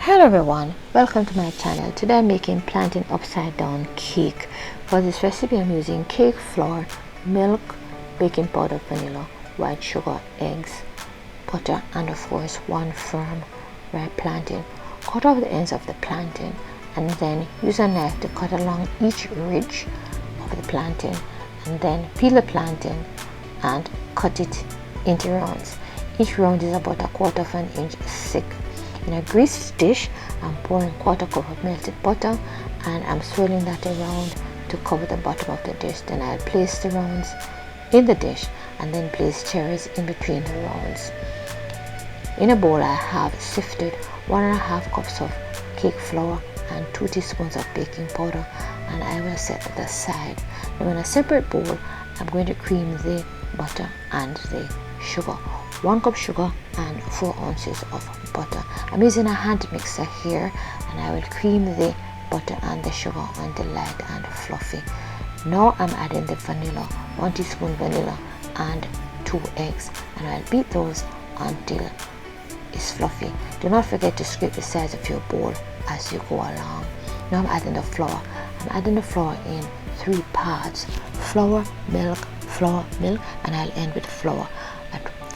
Hello everyone, welcome to my channel. Today I'm making plantain upside down cake. For this recipe I'm using cake flour, milk, baking powder, vanilla, white sugar, eggs, butter, and of course one firm ripe plantain. Cut off the ends of the plantain and then use a knife to cut along each ridge of the plantain, and then peel the plantain and cut it into rounds. Each round is about 1/4 of an inch thick. In a greased dish, I'm pouring 1/4 cup of melted butter and I'm swirling that around to cover the bottom of the dish. Then I'll place the rounds in the dish and then place cherries in between the rounds. In a bowl I have sifted 1.5 cups of cake flour and 2 teaspoons of baking powder, and I will set that aside. Now in a separate bowl I'm going to cream the butter and the sugar. 1 cup sugar and 4 ounces of butter. I'm using a hand mixer here and I will cream the butter and the sugar until light and fluffy. Now I'm adding the vanilla, 1 teaspoon vanilla and 2 eggs, and I'll beat those until it's fluffy. Do not forget to scrape the sides of your bowl as you go along. Now I'm adding the flour. I'm adding the flour in 3 parts: flour, milk, and I'll end with flour.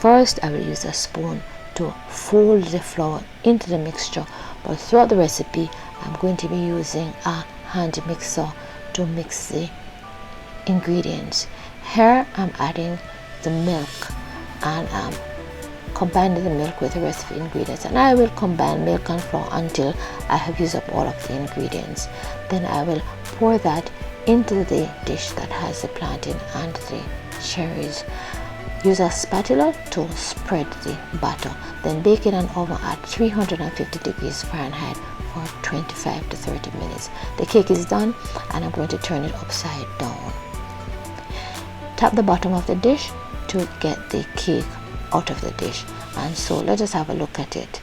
First, I will use a spoon to fold the flour into the mixture, but throughout the recipe, I'm going to be using a hand mixer to mix the ingredients. Here, I'm adding the milk and I'm combining the milk with the rest of the ingredients, and I will combine milk and flour until I have used up all of the ingredients. Then I will pour that into the dish that has the plantain and the cherries. Use a spatula to spread the batter, then bake in an oven at 350 degrees Fahrenheit for 25 to 30 minutes. The cake is done and I'm going to turn it upside down. Tap the bottom of the dish to get the cake out of the dish, and so let us have a look at it.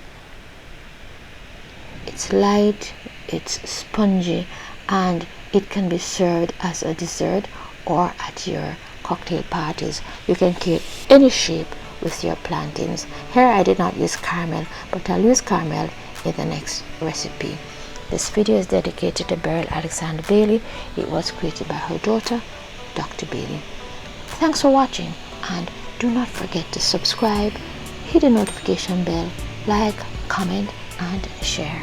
It's light, it's spongy, and it can be served as a dessert or at your cocktail parties. You can create any shape with your plantains. Here I did not use caramel, but I'll use caramel in the next recipe. This video is dedicated to Beryl Alexander Baillie. It was created by her daughter, Dr. Baillie. Thanks for watching, and do not forget to subscribe, hit the notification bell, like, comment, and share.